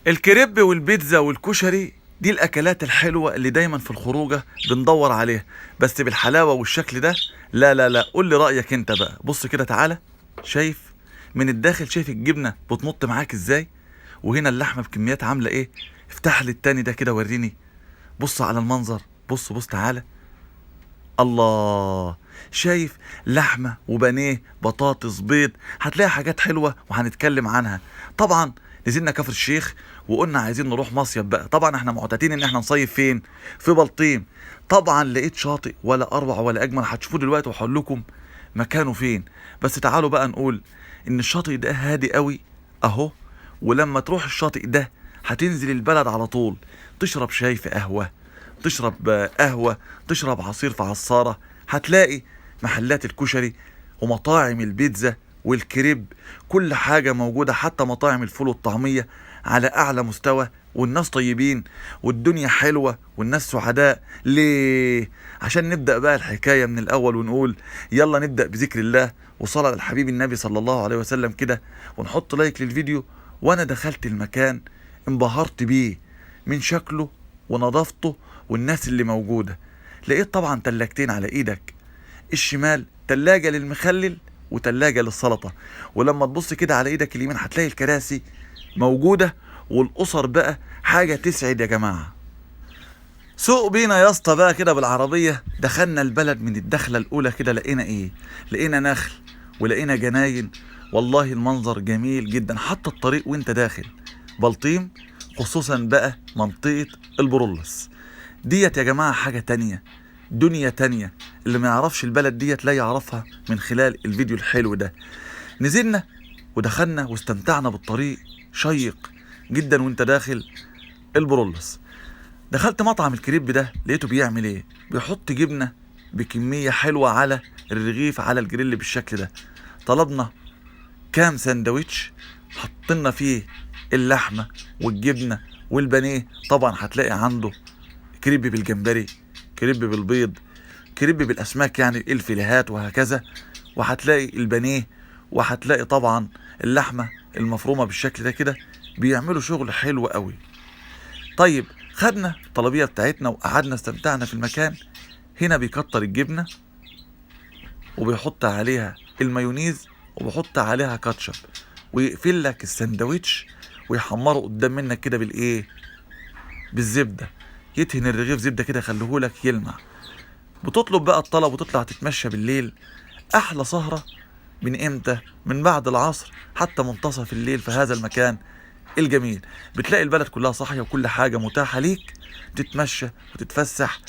الكريب والبيتزا والكشري دي الاكلات الحلوه اللي دايما في الخروجه بندور عليها، بس بالحلاوه والشكل ده. لا لا لا، قول لي رايك انت بقى. بص كده تعالى، شايف من الداخل؟ شايف الجبنه بتنط معاك ازاي؟ وهنا اللحمه بكميات عامله ايه؟ افتح لي التاني ده كده وريني. بص على المنظر، بص بص تعالى. الله، شايف لحمة وبانيه بطاطس بيض؟ هتلاقي حاجات حلوة وهنتكلم عنها. طبعا نزلنا كفر الشيخ وقلنا عايزين نروح مصيف بقى. طبعا احنا معتادين ان احنا نصيف فين؟ في بلطيم. طبعا لقيت شاطئ ولا اروع ولا اجمل، هتشوفوه دلوقتي وهقول لكم مكانه فين. بس تعالوا بقى نقول ان الشاطئ ده هادي قوي اهو. ولما تروح الشاطئ ده هتنزل البلد على طول، تشرب شاي في قهوة، تشرب قهوة، تشرب عصير في عصارة. هتلاقي محلات الكشري ومطاعم البيتزا والكريب، كل حاجة موجودة، حتى مطاعم الفول والطعمية على أعلى مستوى. والناس طيبين والدنيا حلوة والناس سعداء. ليه؟ عشان نبدأ بقى الحكاية من الأول ونقول يلا نبدأ بذكر الله وصلاة الحبيب النبي صلى الله عليه وسلم كده، ونحط لايك للفيديو. وأنا دخلت المكان انبهرت بيه من شكله ونظافته والناس اللي موجودة. لقيت طبعا تلاجتين على ايدك الشمال، تلاجة للمخلل وتلاجة للسلطة. ولما تبص كده على ايدك اليمين هتلاقي الكراسي موجودة والأسر بقى. حاجة تسعد يا جماعة. سوق بينا يا اسطى بقى كده بالعربية. دخلنا البلد من الدخلة الأولى كده، لقينا ايه؟ لقينا نخل ولقينا جناين. والله المنظر جميل جدا، حتى الطريق وانت داخل بلطيم، خصوصا بقى منطقة البرولس ديت يا جماعة حاجة تانية، دنيا تانية. اللي ما يعرفش البلد ديت لا يعرفها من خلال الفيديو الحلو ده. نزلنا ودخلنا واستمتعنا بالطريق شيق جدا وانت داخل البرولس. دخلت مطعم الكريب ده، لقيته بيعمل ايه؟ بيحط جبنة بكمية حلوة على الرغيف على الجريل بالشكل ده. طلبنا كام سندوتش، حطينا فيه اللحمة والجبنة والبانيه. طبعا هتلاقي عنده كريب بالجمبري، كريب بالبيض، كريب بالاسماك يعني الفيليهات وهكذا. وهتلاقي البانيه، وهتلاقي طبعا اللحمه المفرومه بالشكل ده كده. بيعملوا شغل حلو قوي. طيب خدنا الطلبيه بتاعتنا وقعدنا استمتعنا في المكان. هنا بيكتر الجبنه وبيحط عليها المايونيز وبيحط عليها كاتشب ويقفل لك السندوتش ويحمره قدام منك كده بالايه؟ بالزبده. يدهن الرغيف زبده كده يخليهولك يلمع. بتطلب بقى الطلب وتطلع تتمشى بالليل. احلى سهرة من امتى؟ من بعد العصر حتى منتصف الليل في هذا المكان الجميل. بتلاقي البلد كلها صاحية وكل حاجة متاحة ليك، تتمشى وتتفسح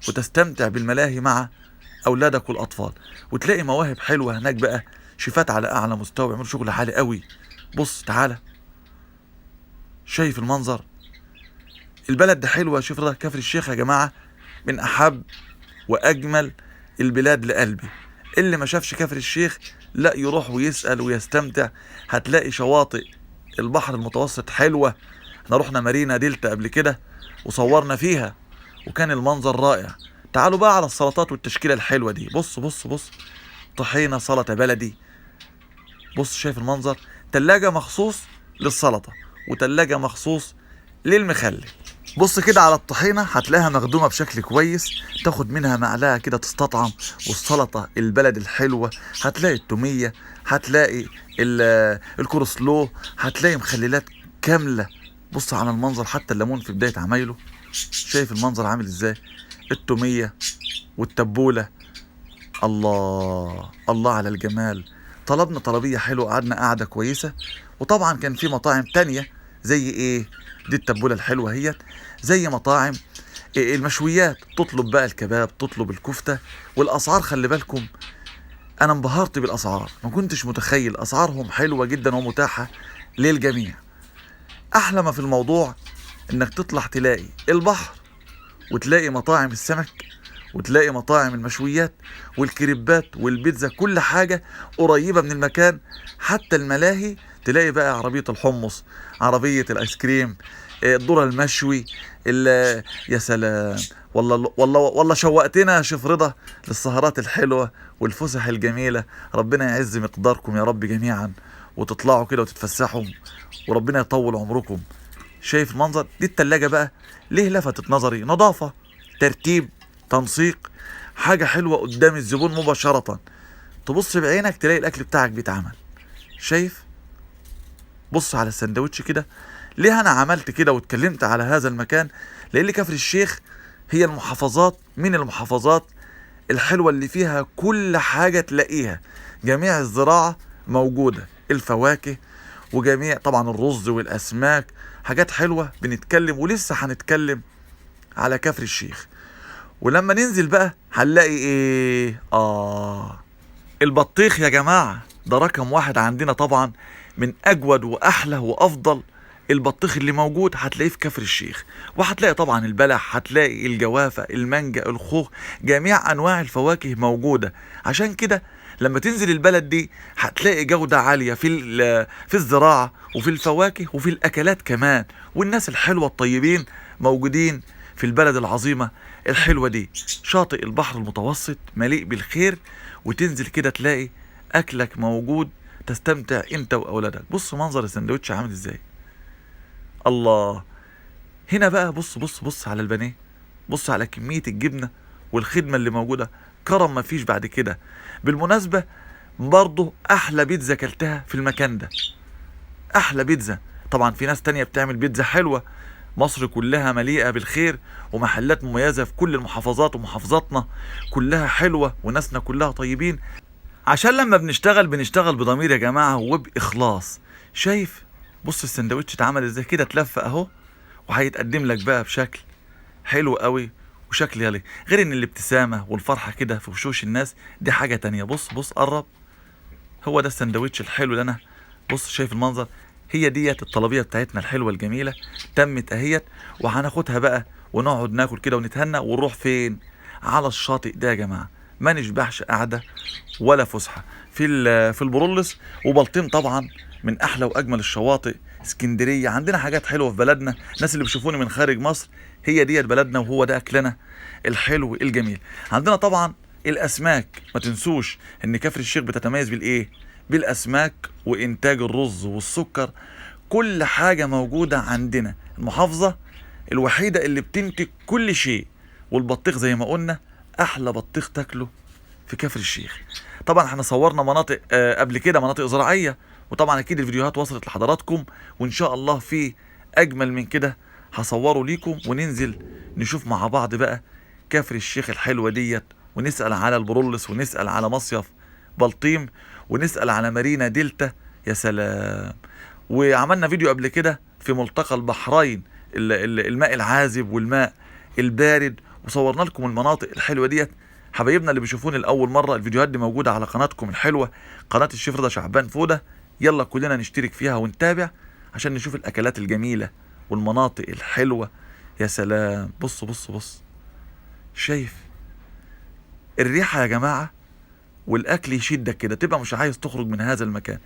وتستمتع بالملاهي مع اولادك والاطفال. وتلاقي مواهب حلوة هناك بقى، شيفات على اعلى مستوى بيعملوا شغل عالي قوي. بص تعالى، شايف المنظر؟ البلد دي حلوة. شوف ده كفر الشيخ يا جماعة، من احب واجمل البلاد لقلبي. اللي ما شافش كفر الشيخ لا يروح ويسأل ويستمتع. هتلاقي شواطئ البحر المتوسط حلوة. احنا رحنا مارينا دلتا قبل كده وصورنا فيها وكان المنظر رائع. تعالوا بقى على السلطات والتشكيلة الحلوة دي. بص بص بص، طحينة سلطة بلدي. بص شايف المنظر؟ تلاجة مخصوص للسلطة وتلاجة مخصوص للمخلل. بص كده على الطحينة هتلاقيها مخدومة بشكل كويس، تاخد منها معلقة كده تستطعم. والسلطة البلد الحلوة، هتلاقي التومية، هتلاقي الكورسلو، هتلاقي مخللات كاملة. بص على المنظر، حتى الليمون في بداية عمايله. شايف المنظر عامل ازاي؟ التومية والتبولة. الله الله على الجمال. طلبنا طلبية حلوة، قعدنا قعدة كويسة. وطبعا كان في مطاعم تانية زي ايه؟ دي التبولة الحلوة هي، زي مطاعم المشويات. تطلب بقى الكباب، تطلب الكفتة. والاسعار خلي بالكم، انا انبهرت بالاسعار، ما كنتش متخيل. اسعارهم حلوة جدا ومتاحة للجميع. احلى ما في الموضوع انك تطلع تلاقي البحر وتلاقي مطاعم السمك وتلاقي مطاعم المشويات والكريبات والبيتزا، كل حاجة قريبة من المكان. حتى الملاهي تلاقي بقى عربية الحمص، عربية الايس كريم، الذرة المشوي. يا سلام، والله والله والله شوقتنا يا شيف رضا للسهرات الحلوة والفسح الجميلة. ربنا يعز مقداركم يا رب جميعا، وتطلعوا كده وتتفسحوا، وربنا يطول عمركم شايف المنظر؟ دي التلاجة بقى ليه لفتت نظري؟ نظافة، ترتيب، تنسيق، حاجة حلوة قدام الزبون مباشرة. تبص بعينك تلاقي الاكل بتاعك بيتعمل. شايف؟ بص على السندوتش كده. ليه انا عملت كده واتكلمت على هذا المكان؟ لان كفر الشيخ هي المحافظات من المحافظات الحلوة اللي فيها كل حاجة تلاقيها. جميع الزراعة موجودة، الفواكه، وجميع طبعا الرز والاسماك، حاجات حلوة بنتكلم ولسه هنتكلم على كفر الشيخ. ولما ننزل بقى هنلاقي ايه؟ البطيخ يا جماعة ده رقم واحد عندنا طبعا، من اجود واحلى وافضل البطيخ اللي موجود هتلاقيه في كفر الشيخ. وهتلاقي طبعا البلح، هتلاقي الجوافة، المانجا، الخوخ، جميع انواع الفواكه موجودة. عشان كده لما تنزل البلد دي هتلاقي جودة عالية في الزراعة وفي الفواكه وفي الاكلات كمان. والناس الحلوة الطيبين موجودين في البلد العظيمة الحلوة دي. شاطئ البحر المتوسط مليء بالخير، وتنزل كده تلاقي اكلك موجود تستمتع انت واولادك. بص منظر السندوتش عامل ازاي. الله. هنا بقى بص على البانيه، بص على كمية الجبنة والخدمة اللي موجودة، كرم ما فيش بعد كده. بالمناسبة برضه احلى بيتزا كلتها في المكان ده، احلى بيتزا. طبعا في ناس تانية بتعمل بيتزا حلوة، مصر كلها مليئة بالخير ومحلات مميزة في كل المحافظات، ومحافظاتنا كلها حلوة وناسنا كلها طيبين. عشان لما بنشتغل بضمير يا جماعة وبإخلاص. شايف؟ بص السندوتش اتعمل ازاي كده، اتلف اهو، وهيتقدم لك بقى بشكل حلو قوي وشكل يلي. غير ان الابتسامة والفرحة كده في وشوش الناس دي حاجة تانية. بص قرب، هو ده السندوتش الحلو اللي انا. بص شايف المنظر؟ هي ديت الطلبية بتاعتنا الحلوة الجميلة، تمت اهيت، وهناخدها بقى ونقعد ناكل كده ونتهنى ونروح فين؟ على الشاطئ ده يا جماعة. ما نشبعش قعدة ولا فسحة في البرولس وبلطيم. طبعا من احلى واجمل الشواطئ. اسكندرية عندنا حاجات حلوة في بلدنا. الناس اللي بيشوفوني من خارج مصر، هي ديت بلدنا وهو ده اكلنا الحلو الجميل. عندنا طبعا الاسماك، ما تنسوش ان كفر الشيخ بتتميز بالايه؟ بالاسماك وانتاج الرز والسكر. كل حاجة موجودة عندنا. المحافظة الوحيدة اللي بتنتج كل شيء. والبطيخ زي ما قلنا احلى بطيخ تاكله في كفر الشيخ. طبعا احنا صورنا مناطق قبل كده، مناطق زراعية، وطبعا اكيد الفيديوهات وصلت لحضراتكم، وان شاء الله في اجمل من كده هصوره ليكم، وننزل نشوف مع بعض بقى كفر الشيخ الحلوة ديت، ونسأل على البرولس، ونسأل على مصيف بلطيم، ونسأل على مارينا دلتا. يا سلام. وعملنا فيديو قبل كده في ملتقى البحرين، الماء العازب والماء البارد، وصورنا لكم المناطق الحلوة ديت. حبايبنا اللي بيشوفوني لأول مرة، الفيديوهات دي موجودة على قناتكم الحلوة، قناة الشيف رضا شعبان فودة. يلا كلنا نشترك فيها ونتابع عشان نشوف الأكلات الجميلة والمناطق الحلوة. يا سلام. بص شايف الريحة يا جماعة؟ والأكل يشدك كده، تبقى مش عايز تخرج من هذا المكان.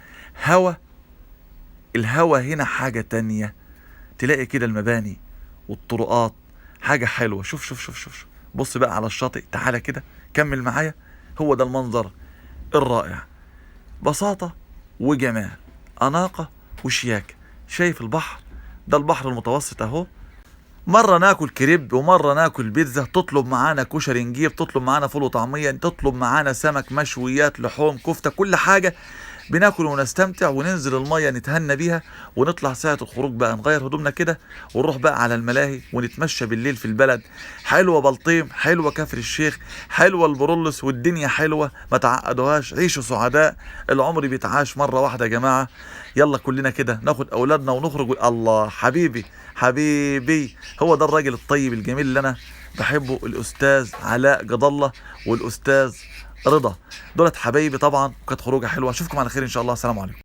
الهوا هنا حاجة تانية. تلاقي كده المباني والطرقات حاجة حلوة. شوف. بص بقى على الشاطئ، تعالى كده كمل معايا. هو ده المنظر الرائع، بساطة وجمال، أناقة وشياكة. شايف البحر؟ ده البحر المتوسط اهو. مرة ناكل كريب ومرة ناكل بيتزا، تطلب معانا كشري نجيب، تطلب معانا فول وطعمية، تطلب معانا سمك، مشويات، لحوم، كفتة، كل حاجة بناكل ونستمتع، وننزل المية نتهنى بيها، ونطلع ساعة الخروج بقى نغير هدومنا كده ونروح بقى على الملاهي ونتمشى بالليل في البلد. حلوة بلطيم، حلوة كفر الشيخ، حلوة البرولس، والدنيا حلوة. ما تعقدوهاش، عيشوا سعداء. العمر بيتعاش مرة واحدة يا جماعة. يلا كلنا كده ناخد اولادنا ونخرج. الله حبيبي، هو ده الراجل الطيب الجميل اللي انا بحبه، الاستاذ علاء جد الله والاستاذ رضا. دولت حبايبي طبعا، وكانت خروجه حلوه. اشوفكم على خير ان شاء الله. السلام عليكم.